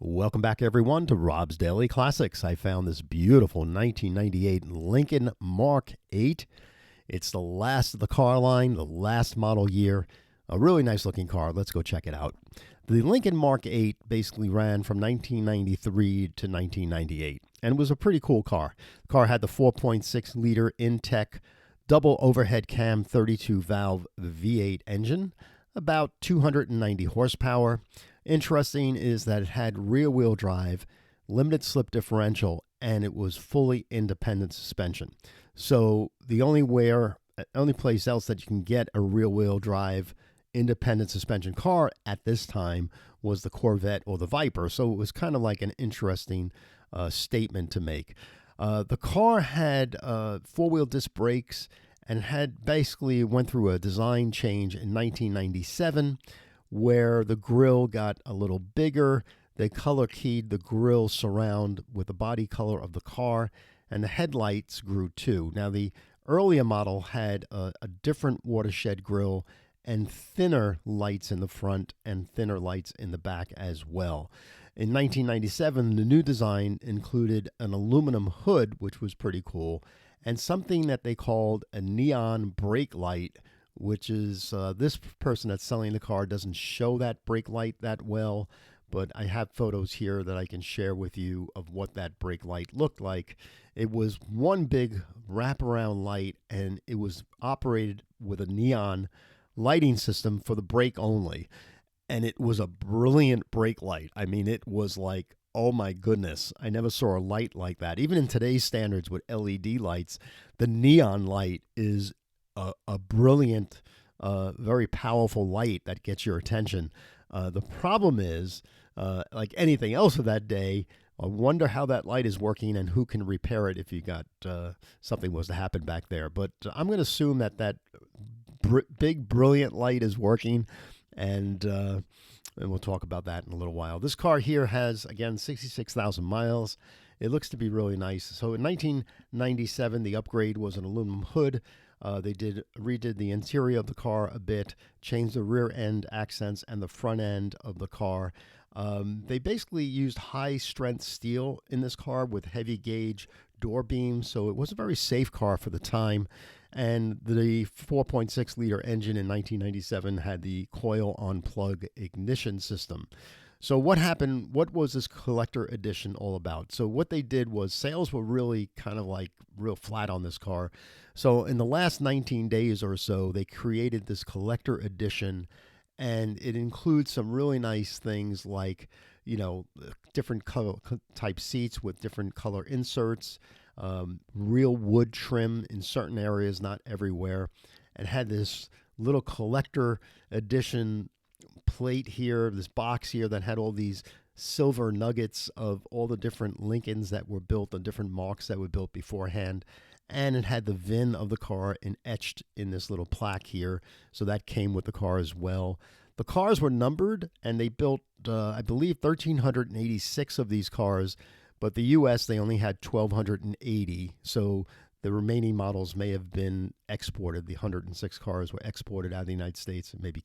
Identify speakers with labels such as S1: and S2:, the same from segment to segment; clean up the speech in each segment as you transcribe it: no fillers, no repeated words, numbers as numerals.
S1: Welcome back, everyone, to Rob's Daily Classics. I found this beautiful 1998 Lincoln Mark VIII. It's the last of the car line, the last model year. A really nice looking car. Let's go check it out. The Lincoln Mark VIII basically ran from 1993 to 1998 and was a pretty cool car. The car had the 4.6 liter Intech double overhead cam 32 valve V8 engine, about 290 horsepower. Interesting is that it had rear-wheel drive, limited slip differential, and it was fully independent suspension. So the only place else that you can get a rear-wheel drive independent suspension car at this time was the Corvette or the Viper. So it was kind of like an interesting statement to make. The car had four-wheel disc brakes and had basically went through a design change in 1997 where the grille got a little bigger. They color keyed the grille surround with the body color of the car, and the headlights grew too. Now, the earlier model had a different watershed grille and thinner lights in the front and thinner lights in the back as well. In 1997, the new design included an aluminum hood, which was pretty cool, and something that they called a neon brake light, which is this person that's selling the car doesn't show that brake light that well, but I have photos here that I can share with you of what that brake light looked like. It was one big wraparound light, and it was operated with a neon lighting system for the brake only, and it was a brilliant brake light. I mean, it was like, oh my goodness, I never saw a light like that. Even in today's standards with LED lights, the neon light is a brilliant, very powerful light that gets your attention. The problem is, like anything else of that day, I wonder how that light is working and who can repair it if you got something was to happen back there. But I'm going to assume that big, brilliant light is working, and we'll talk about that in a little while. This car here has, again, 66,000 miles. It looks to be really nice. So in 1997, the upgrade was an aluminum hood. They redid the interior of the car a bit, changed the rear end accents and the front end of the car. They basically used high strength steel in this car with heavy gauge door beams, so it was a very safe car for the time. And the 4.6 liter engine in 1997 had the coil on plug ignition system. So what happened? What was this collector edition all about? So what they did was sales were really kind of like real flat on this car. So in the last 19 days or so, they created this collector edition, and it includes some really nice things like, different color type seats with different color inserts, real wood trim in certain areas, not everywhere, and had this little collector edition plate here, this box here that had all these silver nuggets of all the different Lincolns that were built, the different marks that were built beforehand. And it had the VIN of the car etched in this little plaque here. So that came with the car as well. The cars were numbered, and they built, I believe, 1,386 of these cars. But the U.S., they only had 1,280. So the remaining models may have been exported. The 106 cars were exported out of the United States and maybe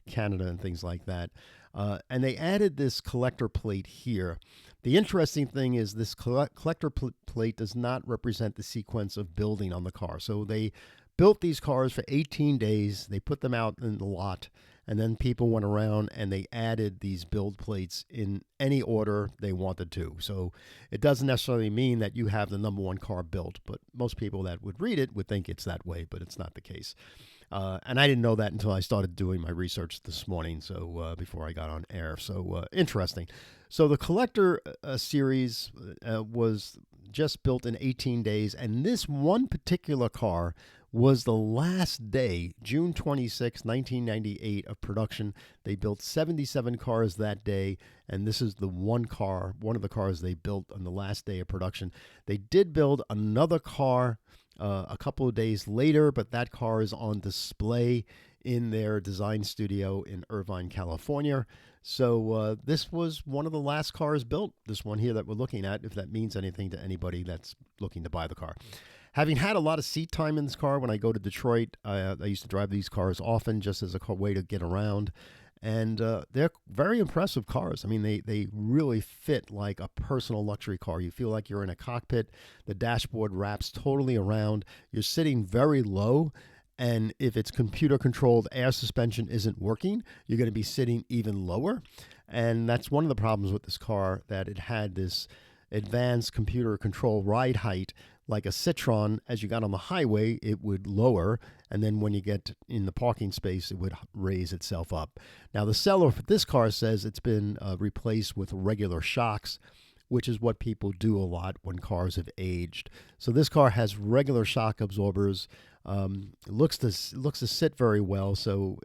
S1: Canada and things like that. And they added this collector plate here. The interesting thing is this collector plate does not represent the sequence of building on the car. So they built these cars for 18 days. They put them out in the lot, and then people went around and they added these build plates in any order they wanted to. So it doesn't necessarily mean that you have the number one car built, but most people that would read it would think it's that way, but it's not the case. And I didn't know that until I started doing my research this morning, so before I got on air. So interesting. So the collector series was just built in 18 days, and this one particular car was the last day, June 26, 1998, of production. They built 77 cars that day, and this is the one of the cars they built on the last day of production. They did build another car a couple of days later, but that car is on display in their design studio in Irvine, California. So this was one of the last cars built, this one here that we're looking at, if that means anything to anybody that's looking to buy the car. Having had a lot of seat time in this car when I go to Detroit, I used to drive these cars often just as a way to get around. And they're very impressive cars. I mean, they really fit like a personal luxury car. You feel like you're in a cockpit. The dashboard wraps totally around. You're sitting very low. And if it's computer controlled air suspension isn't working, you're going to be sitting even lower. And that's one of the problems with this car, that it had this advanced computer control ride height. Like a Citron, as you got on the highway, it would lower, and then when you get in the parking space, it would raise itself up. Now, the seller for this car says it's been replaced with regular shocks, which is what people do a lot when cars have aged. So this car has regular shock absorbers. It looks to sit very well. So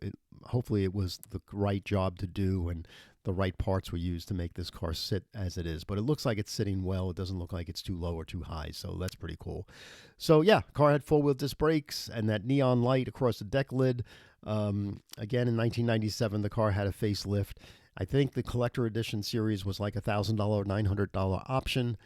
S1: hopefully it was the right job to do, and the right parts were used to make this car sit as it is. But it looks like it's sitting well. It doesn't look like it's too low or too high. So that's pretty cool. So yeah, car had four-wheel disc brakes and that neon light across the deck lid. Again, in 1997, the car had a facelift. I think the collector edition series was like $1,000, $900 option.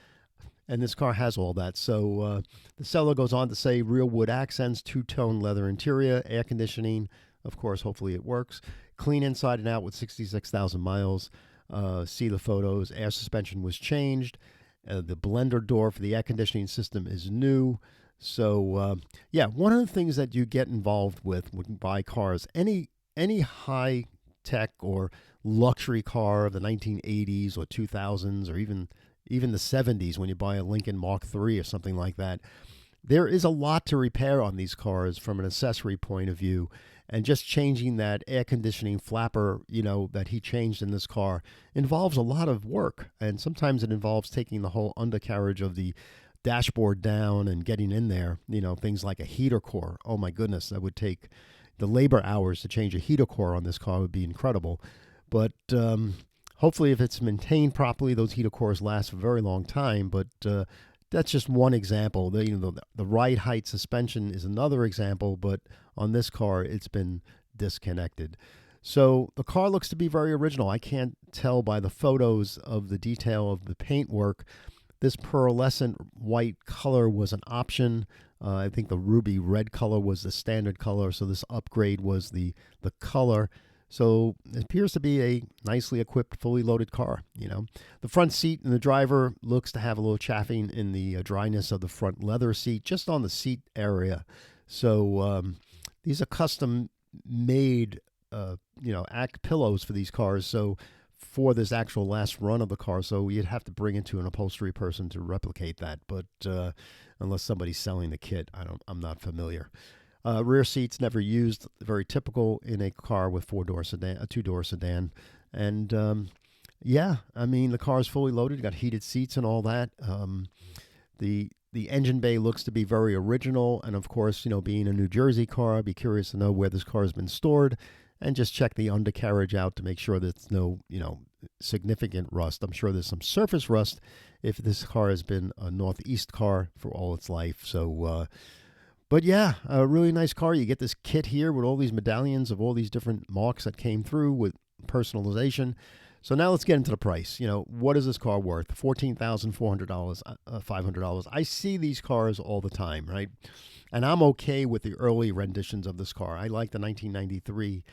S1: And this car has all that. So the seller goes on to say real wood accents, two-tone leather interior, air conditioning. Of course, hopefully it works. Clean inside and out with 66,000 miles. See the photos. Air suspension was changed. The blender door for the air conditioning system is new. So, yeah, one of the things that you get involved with when you buy cars, any high-tech or luxury car of the 1980s or 2000s or even the 70s, when you buy a Lincoln Mark III or something like that, there is a lot to repair on these cars from an accessory point of view. And just changing that air conditioning flapper, that he changed in this car involves a lot of work. And sometimes it involves taking the whole undercarriage of the dashboard down and getting in there, things like a heater core. Oh my goodness, that would take the labor hours to change a heater core on this car would be incredible. But hopefully if it's maintained properly, those heater cores last a very long time. But that's just one example. The ride height suspension is another example, but on this car, it's been disconnected. So the car looks to be very original. I can't tell by the photos of the detail of the paintwork. This pearlescent white color was an option. I think the ruby red color was the standard color, so this upgrade was the color. So it appears to be a nicely equipped, fully loaded car. The front seat and the driver looks to have a little chafing in the dryness of the front leather seat, just on the seat area. So these are custom made, pillows for these cars. So for this actual last run of the car, so you'd have to bring it to an upholstery person to replicate that. But unless somebody's selling the kit, I'm not familiar. Rear seats never used, very typical in a car with a two-door sedan. And yeah, I mean, the car is fully loaded, got heated seats and all that. The engine bay looks to be very original. And of course, being a New Jersey car, I'd be curious to know where this car has been stored, and just check the undercarriage out to make sure there's no, significant rust. I'm sure there's some surface rust if this car has been a Northeast car for all its life. So, but yeah, a really nice car. You get this kit here with all these medallions of all these different marks that came through with personalization. So now let's get into the price. What is this car worth? $14,400, $500. I see these cars all the time, right? And I'm okay with the early renditions of this car. I like the 1993.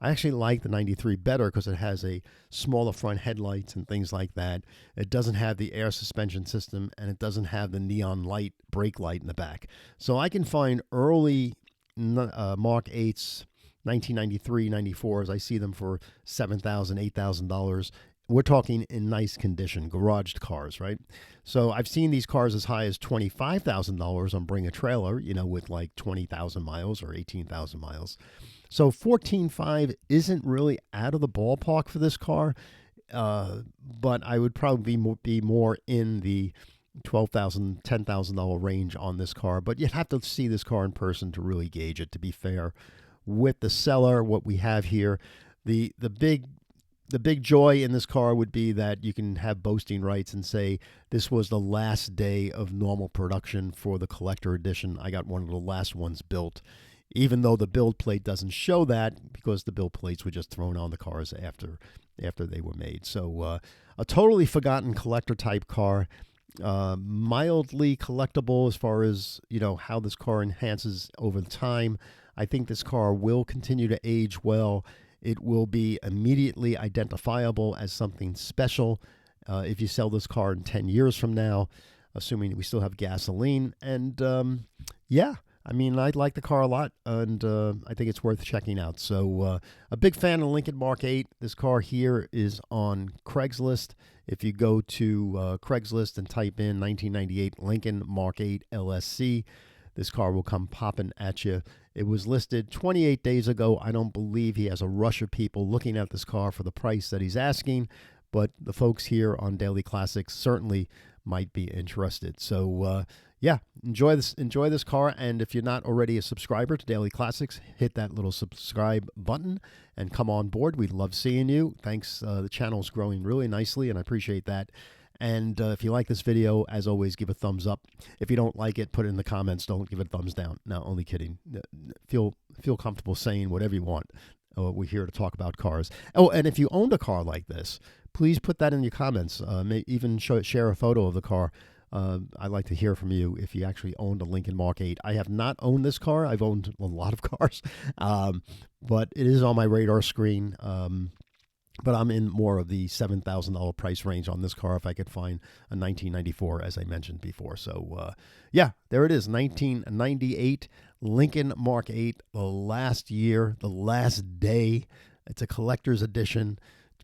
S1: I actually like the 93 better because it has a smaller front headlights and things like that. It doesn't have the air suspension system, and it doesn't have the neon light, brake light in the back. So I can find early Mark VIII's 1993, 94s. I see them for $7,000, $8,000. We're talking in nice condition, garaged cars, right? So I've seen these cars as high as $25,000 on Bring a Trailer, with like 20,000 miles or 18,000 miles. So 14.5 isn't really out of the ballpark for this car, but I would probably be more in the $12,000, $10,000 range on this car. But you'd have to see this car in person to really gauge it, to be fair. With the seller, what we have here, the big joy in this car would be that you can have boasting rights and say, this was the last day of normal production for the collector edition. I got one of the last ones built, even though the build plate doesn't show that, because the build plates were just thrown on the cars after they were made. So a totally forgotten collector type car, mildly collectible as far as, how this car enhances over time. I think this car will continue to age well. It will be immediately identifiable as something special if you sell this car in 10 years from now, assuming we still have gasoline. And yeah, I mean, I like the car a lot, and I think it's worth checking out. So a big fan of Lincoln Mark VIII. This car here is on Craigslist. If you go to Craigslist and type in 1998 Lincoln Mark VIII LSC, this car will come popping at you. It was listed 28 days ago. I don't believe he has a rush of people looking at this car for the price that he's asking, but the folks here on Daily Classics certainly might be interested. So yeah, enjoy this car. And if you're not already a subscriber to Daily Classics, hit that little subscribe button and come on board. We love seeing you. Thanks. The channel's growing really nicely, and I appreciate that. And if you like this video, as always, give a thumbs up. If you don't like it, put it in the comments. Don't give it a thumbs down. No, only kidding. Feel comfortable saying whatever you want. We're here to talk about cars. Oh, and if you owned a car like this, please put that in your comments. Even share a photo of the car. I'd like to hear from you if you actually owned a Lincoln Mark VIII. I have not owned this car. I've owned a lot of cars, but it is on my radar screen. But I'm in more of the $7,000 price range on this car if I could find a 1994, as I mentioned before. So, yeah, there it is, 1998 Lincoln Mark VIII, the last year, the last day. It's a collector's edition.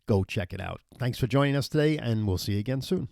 S1: Go check it out. Thanks for joining us today, and we'll see you again soon.